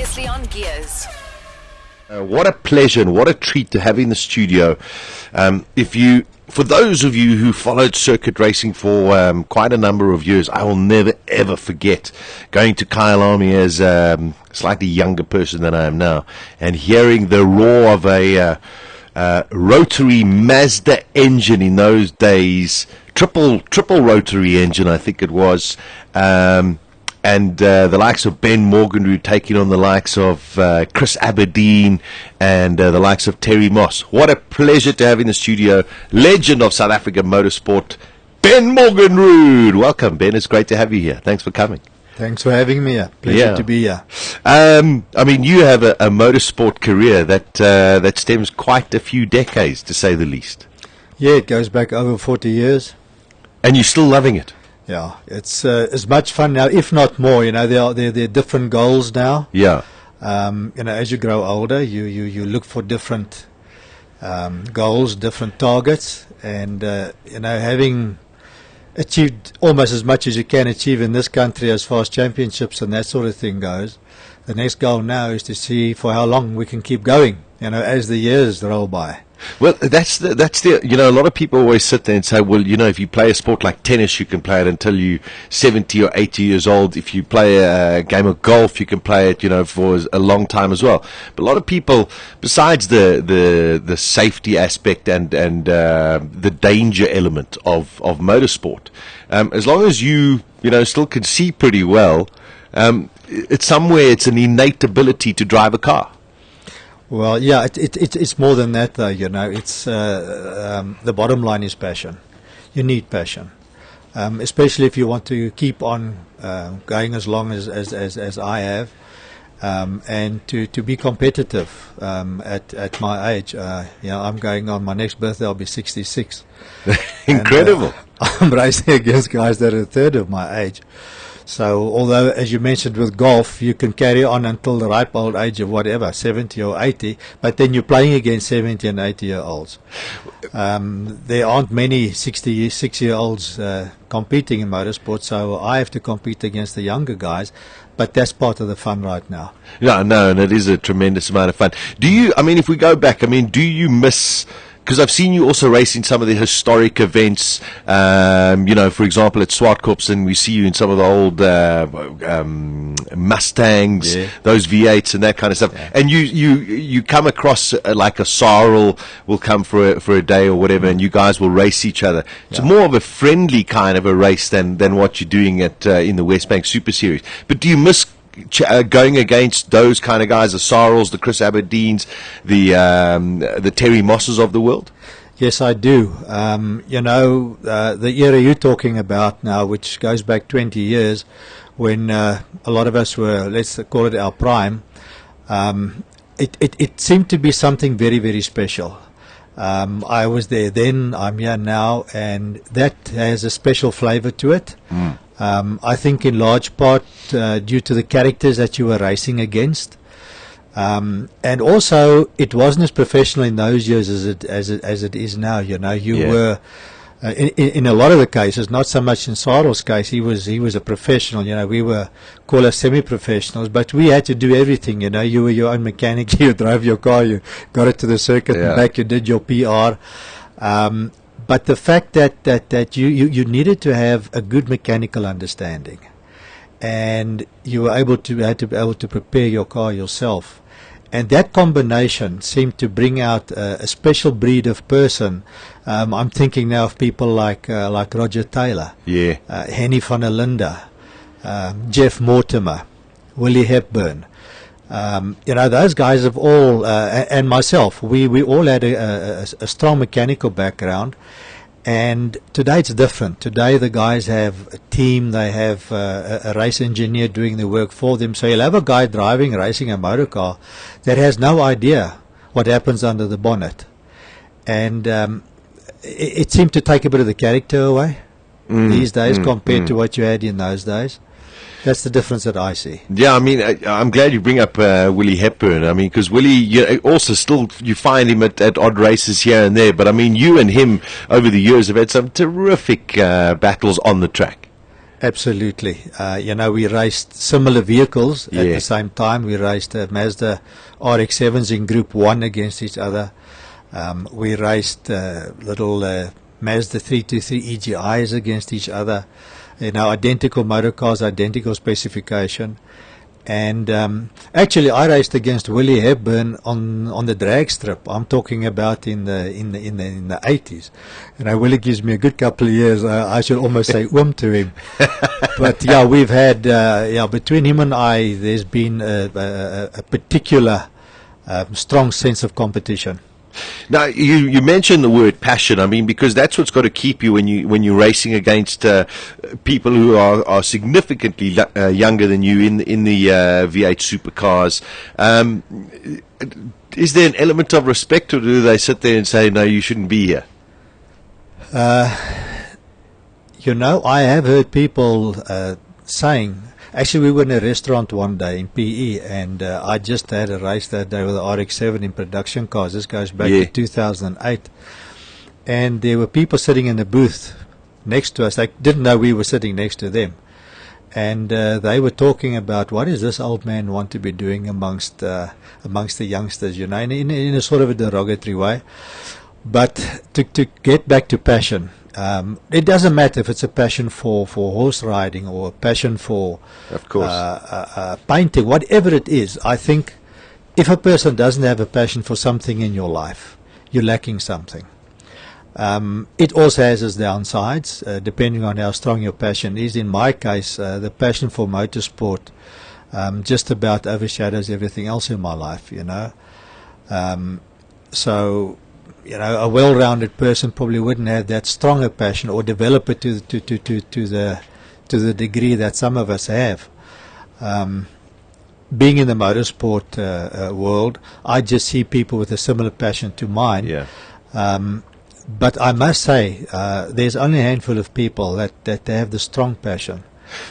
Previously on Gearz. What a pleasure and what a treat to have in the studio. For those of you who followed circuit racing for quite a number of years, I will never ever forget going to Kyle Army as a slightly younger person than I am now, and hearing the roar of a rotary Mazda engine in those days, triple rotary engine, I think it was. And the likes of Ben Morgenrood taking on the likes of Chris Aberdeen and the likes of Terry Moss. What a pleasure to have in the studio, legend of South African motorsport, Ben Morgenrood. Welcome, Ben. It's great to have you here. Thanks for coming. Thanks for having me. Pleasure to be here. I mean, you have a motorsport career that stems quite a few decades, to say the least. Yeah, it goes back over 40 years. And you're still loving it. Yeah, it's as much fun now, if not more. You know, there are different goals now. Yeah. You know, as you grow older, you look for different goals, different targets, and you know, having achieved almost as much as you can achieve in this country as far as championships and that sort of thing goes, the next goal now is to see for how long we can keep going, you know, as the years roll by. Well, that's the you know, a lot of people always sit there and say, well, you know, if you play a sport like tennis, you can play it until you're 70 or 80 years old. If you play a game of golf, you can play it, you know, for a long time as well. But a lot of people, besides the safety aspect and the danger element of motorsport, as long as you know, still can see pretty well, it's an innate ability to drive a car. Well, yeah, it's more than that, though. You know, it's the bottom line is passion. You need passion, especially if you want to keep on going as long as I have, and to be competitive at my age. You know, I'm going on my next birthday. I'll be 66. Incredible. And, I'm racing against guys that are a third of my age. So, although, as you mentioned with golf, you can carry on until the ripe old age of whatever, 70 or 80, but then you're playing against 70 and 80-year-olds. There aren't many 66-year-olds competing in motorsport, so I have to compete against the younger guys, but that's part of the fun right now. Yeah, no, and it is a tremendous amount of fun. If we go back, do you miss... Because I've seen you also race in some of the historic events, you know, for example, at Swartkorps, and we see you in some of the old Mustangs, yeah, those V8s and that kind of stuff. Yeah. And you come across like a Sarl will come for a day or whatever, and you guys will race each other. It's more of a friendly kind of a race than what you're doing at in the West Bank Super Series. But do you miss going against those kind of guys, the Sarls, the Chris Aberdeens, the Terry Mosses of the world? Yes, I do. You know, the era you're talking about now, which goes back 20 years, when a lot of us were, let's call it our prime, it seemed to be something very, very special. I was there then, I'm here now, and that has a special flavor to it. I think in large part due to the characters that you were racing against, and also it wasn't as professional in those years as it is now. You know, you were in a lot of the cases, not so much in Sarl's case. He was a professional. You know, we were called us semi-professionals, but we had to do everything. You know, you were your own mechanic. You drove your car. You got it to the circuit and back. You did your PR. But the fact that you needed to have a good mechanical understanding, and you were had to be able to prepare your car yourself, and that combination seemed to bring out a special breed of person. I'm thinking now of people like Roger Taylor, Henny van der Linde, Jeff Mortimer, Willie Hepburn. You know, those guys have all, and myself, we all had a strong mechanical background, and today it's different. Today the guys have a team, they have a race engineer doing the work for them, so you'll have a guy racing a motor car that has no idea what happens under the bonnet, and it seemed to take a bit of the character away these days compared to what you had in those days. That's the difference that I see. Yeah, I mean, I'm glad you bring up Willie Hepburn. I mean, because Willie, also still, you find him at odd races here and there. But, I mean, you and him over the years have had some terrific battles on the track. Absolutely. We raced similar vehicles at Yeah. the same time. We raced Mazda RX-7s in Group 1 against each other. We raced little Mazda 323 EGIs against each other. Identical motor cars, identical specification. And actually, I raced against Willie Hepburn on the drag strip. I'm talking about in the 80s. Willie gives me a good couple of years. I should almost say to him. But yeah, we've had between him and I, there's been a particular strong sense of competition. Now, you mentioned the word passion. I mean, because that's what's got to keep you when you're racing against people who are significantly younger than you in the V8 supercars. Is there an element of respect, or do they sit there and say, no, you shouldn't be here? I have heard people saying. Actually, we were in a restaurant one day in PE, and I just had a race that day with the RX-7 in production cars. This goes back to 2008. And there were people sitting in the booth next to us. They didn't know we were sitting next to them. And they were talking about, what does this old man want to be doing amongst the youngsters, in a sort of a derogatory way. But to get back to passion, it doesn't matter if it's a passion for horse riding or a passion for of course painting, whatever it is. I think if a person doesn't have a passion for something in your life, you're lacking something. It also has its downsides, depending on how strong your passion is. In my case, the passion for motorsport just about overshadows everything else in my life, So a well-rounded person probably wouldn't have that strong a passion or develop it to the degree that some of us have. Being in the motorsport world, I just see people with a similar passion to mine. Yeah. But I must say, there's only a handful of people that have the strong passion.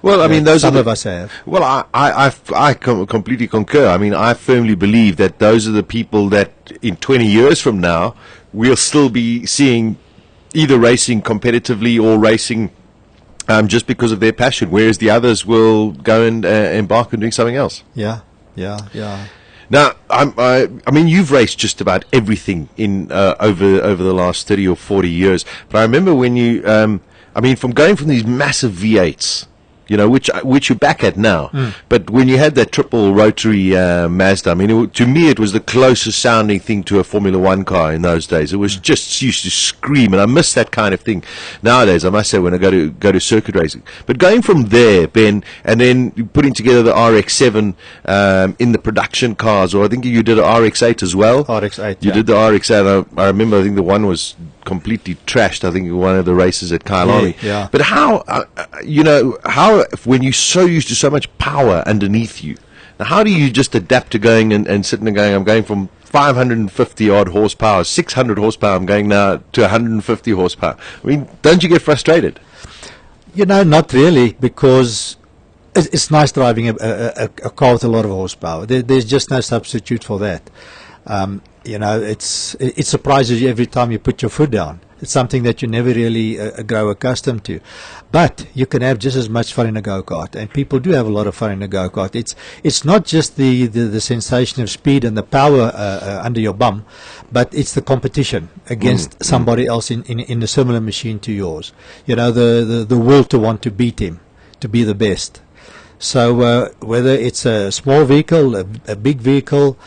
Well, I mean, those some are of us have. Well, I completely concur. I mean, I firmly believe that those are the people that in 20 years from now we'll still be seeing either racing competitively or racing just because of their passion, whereas the others will go and embark on doing something else. Yeah. Now, I mean, you've raced just about everything in over the last 30 or 40 years. But I remember when you, from going from these massive V8s, which you're back at now. But when you had that triple rotary Mazda, I mean, to me it was the closest sounding thing to a Formula One car in those days. It was just used to scream, and I miss that kind of thing nowadays. I must say, when I go to circuit racing. But going from there, Ben, and then putting together the RX-7 in the production cars, or I think you did an RX-8 as well. RX-8. You did the RX-8. I remember. I think the one was completely trashed. I think one of the races at Kyalami. Yeah. But how when you're so used to so much power underneath you, now how do you just adapt to going and sitting and going, I'm going from 550 odd horsepower, 600 horsepower, I'm going now to 150 horsepower. I mean, don't you get frustrated? Not really, because it's nice driving a car with a lot of horsepower. There's just no substitute for that. It surprises you every time you put your foot down. It's something that you never really grow accustomed to. But you can have just as much fun in a go-kart, and people do have a lot of fun in a go-kart. It's not just the sensation of speed and the power under your bum, but it's the competition against somebody else in a similar machine to yours. The will to want to beat him, to be the best. So whether it's a small vehicle, a big vehicle,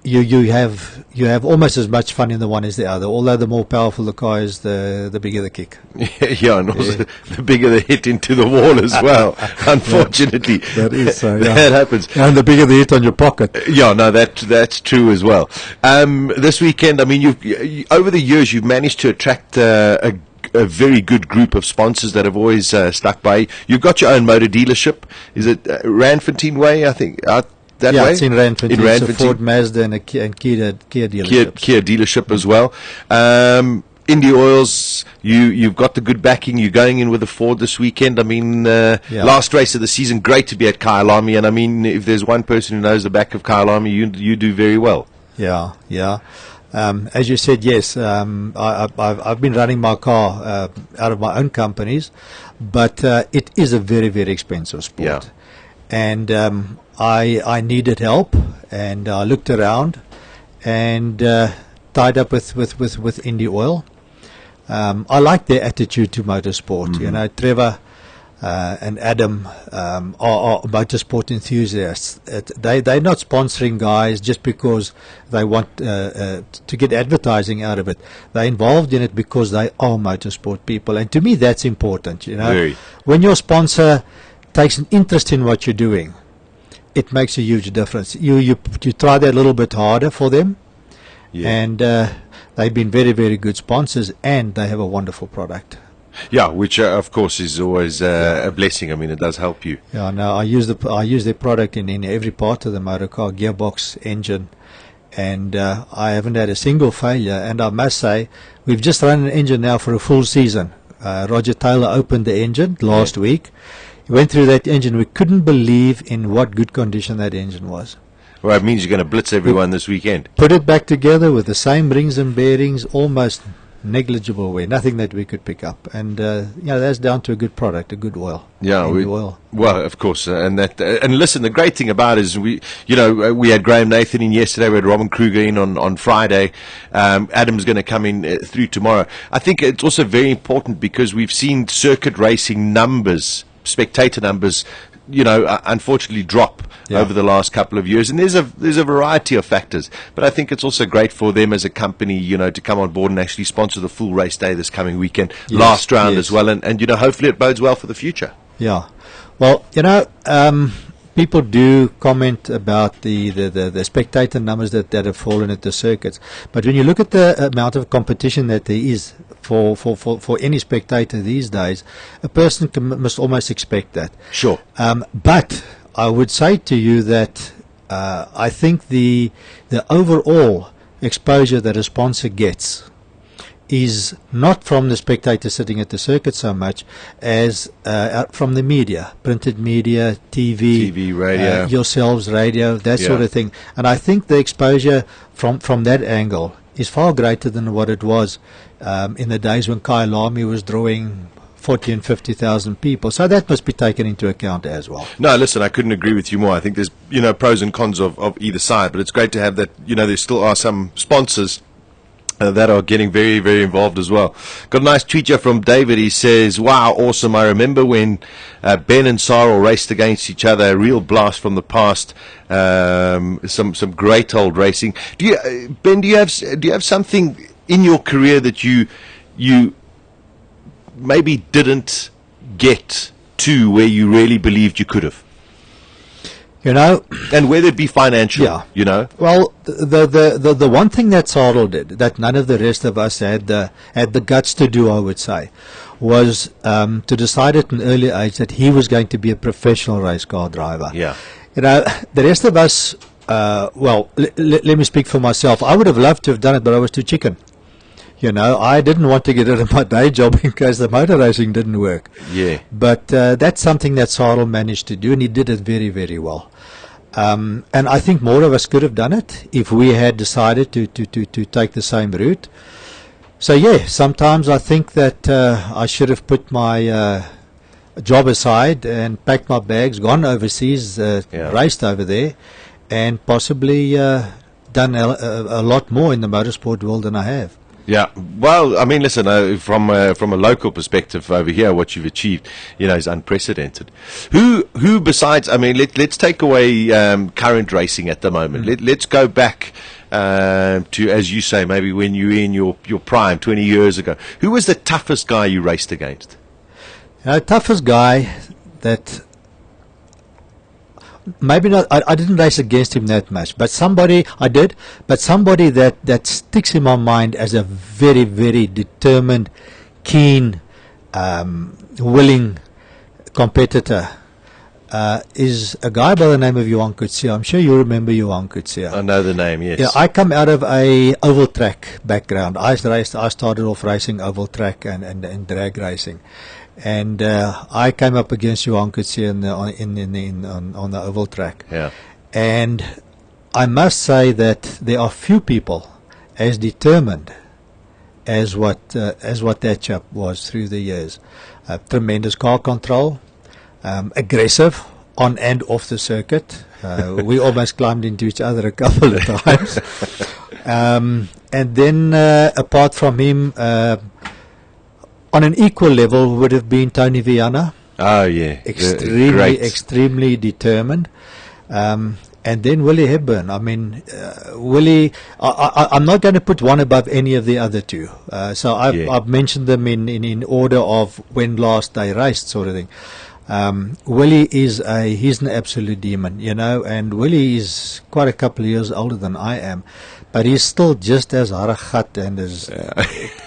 you have almost as much fun in the one as the other. Although the more powerful the car is, the bigger the kick. Yeah, and also the bigger the hit into the wall as well. Unfortunately, that is so. Yeah. That happens, and the bigger the hit on your pocket. Yeah, no, that's true as well. This weekend, I mean, you over the years you've managed to attract a very good group of sponsors that have always stuck by. You've got your own motor dealership. Is it Randfontein Way? I think. That way? It's in Randfontein. It's a Ford, Mazda, and a Kia dealership. Kia dealership as well. Indy Oils, you've got the good backing. You're going in with a Ford this weekend. I mean, last race of the season, great to be at Kyalami. And I mean, if there's one person who knows the back of Kyalami, you do very well. Yeah. As you said, yes, I've been running my car out of my own companies, but it is a very, very expensive sport. Yeah. And I needed help, and I looked around and tied up with Indy Oil. I like their attitude to motorsport. You know, Trevor and Adam are motorsport enthusiasts. They're not sponsoring guys just because they want to get advertising out of it. They're involved in it because they are motorsport people, and to me that's important. You know, Very. When your sponsor takes an interest in what you're doing, it makes a huge difference. You try that a little bit harder for them, and they've been very, very good sponsors, and they have a wonderful product. Yeah, which of course is always a blessing. I mean, it does help you. Yeah, no, I use their product in every part of the motor car, gearbox, engine, and I haven't had a single failure. And I must say, we've just run an engine now for a full season. Roger Taylor opened the engine last week. He went through that engine. We couldn't believe in what good condition that engine was. Well, it means you're going to blitz everyone this weekend. Put it back together with the same rings and bearings, almost negligible wear, nothing that we could pick up, and that's down to a good product, a good oil. Yeah, oil. Well, of course, and listen, the great thing about it is we had Graham Nathan in yesterday, we had Robin Kruger in on Friday. Adam's going to come in through tomorrow. I think it's also very important because we've seen circuit racing numbers, spectator numbers, unfortunately drop over the last couple of years, and there's a variety of factors. But I think it's also great for them as a company, to come on board and actually sponsor the full race day this coming weekend, last round as well, and hopefully it bodes well for the future. Yeah, well, people do comment about the spectator numbers that have fallen at the circuits, but when you look at the amount of competition that there is for any spectator these days, a person must almost expect that. Sure. But I would say to you that I think the overall exposure that a sponsor gets is not from the spectator sitting at the circuit so much as from the media, printed media, TV, radio, yourselves, radio, that sort of thing. And I think the exposure from that angle is far greater than what it was in the days when Kai Lamy was drawing 40 and 50,000 people. So that must be taken into account as well. No, listen, I couldn't agree with you more. I think there's, pros and cons of either side, but it's great to have that, there still are some sponsors that are getting very, very involved as well. Got a nice tweet here from David. He says, wow, awesome. I remember when Ben and Sarl raced against each other, a real blast from the past. Some great old racing. Ben, do you have something in your career that you maybe didn't get to where you really believed you could have? And whether it be financial, Well, the one thing that Sarl did that none of the rest of us had the guts to do, I would say, was to decide at an early age that he was going to be a professional race car driver. Yeah. The rest of us, let me speak for myself. I would have loved to have done it, but I was too chicken. I didn't want to get rid of my day job in case the motor racing didn't work. Yeah. But that's something that Sarl managed to do, and he did it very, very well. And I think more of us could have done it if we had decided to take the same route. So, sometimes I think that I should have put my job aside and packed my bags, gone overseas, raced over there, and possibly done a lot more in the motorsport world than I have. Yeah, well, I mean, listen, from a local perspective over here, what you've achieved, is unprecedented. Who besides, I mean, let's take away current racing at the moment. Let's go back to, as you say, maybe when you were in your prime 20 years ago. Who was the toughest guy you raced against? Toughest guy that... Maybe not. I didn't race against him that much, but somebody I did. But somebody that sticks in my mind as a very, very determined, keen, willing competitor is a guy by the name of Johan Coetzee. I'm sure you remember Johan Coetzee. I know the name. Yes. Yeah, I come out of a oval track background. I started off racing oval track and drag racing. And I came up against Johan Coetzee on the oval track. Yeah. And I must say that there are few people as determined as what that chap was through the years. Tremendous car control, aggressive on and off the circuit. We almost climbed into each other a couple of times. And then, apart from him, on an equal level would have been Tony Viana. Oh, yeah. Extremely determined. And then Willie Hepburn. I mean, Willie, I'm not going to put one above any of the other two. So I've mentioned them in order of when last they raced, sort of thing. Willie he's an absolute demon, and Willie is quite a couple of years older than I am, but he's still just as haragat and as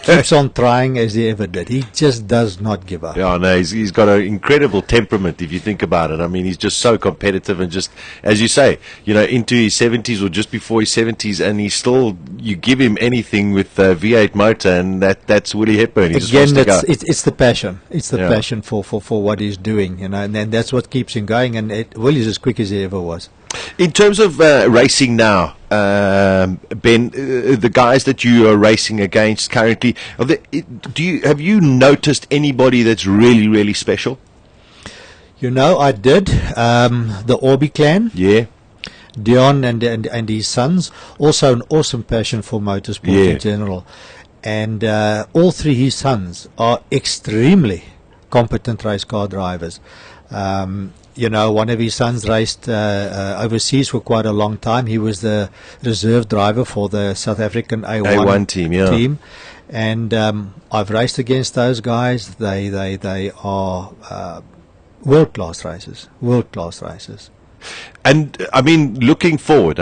keeps on trying as he ever did. He just does not give up. Yeah, no, he's got an incredible temperament if you think about it. I mean, he's just so competitive and just, as you say, into his 70s or just before his 70s, and he's still, you give him anything with a V8 motor, and that's Willie Hepburn. He Again, it's the passion. It's the passion for what he's doing, and that's what keeps him going, and Willie's as quick as he ever was. In terms of racing now, Ben, the guys that you are racing against currently, have you noticed anybody that's really, really special? I did. The Orby clan. Yeah. Dion and his sons. Also an awesome passion for motorsport in general. And all three his sons are extremely competent race car drivers. One of his sons raced overseas for quite a long time. He was the reserve driver for the South African A1 team. And I've raced against those guys. They are world-class racers. And, I mean, looking forward,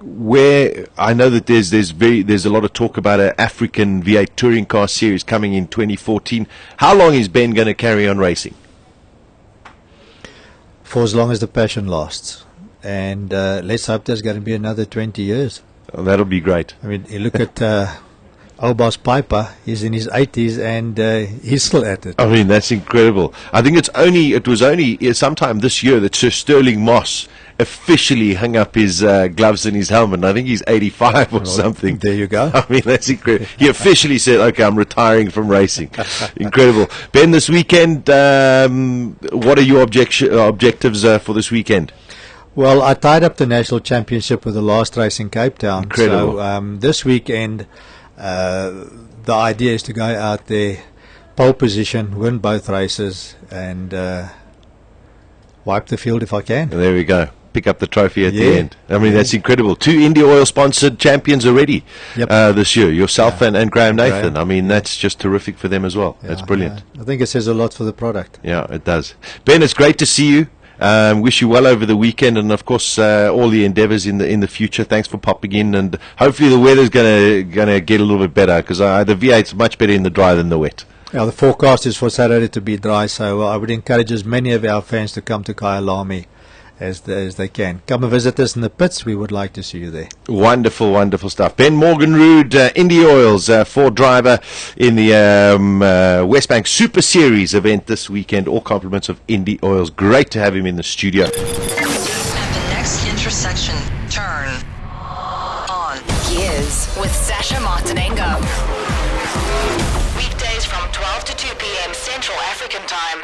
where I know that there's a lot of talk about an African V8 touring car series coming in 2014. How long is Ben going to carry on racing? For as long as the passion lasts, and let's hope there's going to be another 20 years. Oh, that'll be great. I mean, you look at old boss Piper. He's in his 80s and he's still at it. I mean, that's incredible. I think it was only sometime this year that Sir Sterling Moss officially hung up his gloves and his helmet. And I think he's 85 or something. There you go. I mean, that's incredible. He officially said, "Okay, I'm retiring from racing." Incredible. Ben, this weekend, what are your objectives for this weekend? Well, I tied up the national championship with the last race in Cape Town. Incredible. So this weekend, the idea is to go out there, pole position, win both races, and wipe the field if I can. There we go. Pick up the trophy at the end. I mean, that's incredible. 2 India Oil sponsored champions already this year. Yourself and Graham Nathan. I mean, that's just terrific for them as well. That's brilliant. I think it says a lot for the product. Yeah, it does. Ben, it's great to see you. Wish you well over the weekend, and of course all the endeavours in the future. Thanks for popping in, and hopefully the weather's gonna get a little bit better, because the V8's much better in the dry than the wet. Yeah, the forecast is for Saturday to be dry, so I would encourage as many of our fans to come to Kyalami as they can. Come and visit us in the pits. We would like to see you there. Wonderful, wonderful stuff. Ben Morgenrood, Indy Oils, Ford driver in the Westbank Super Series event this weekend. All compliments of Indy Oils. Great to have him in the studio. At the next intersection, turn on Gearz with Sasha Martinengo. Weekdays from 12 to 2 p.m. Central African Time.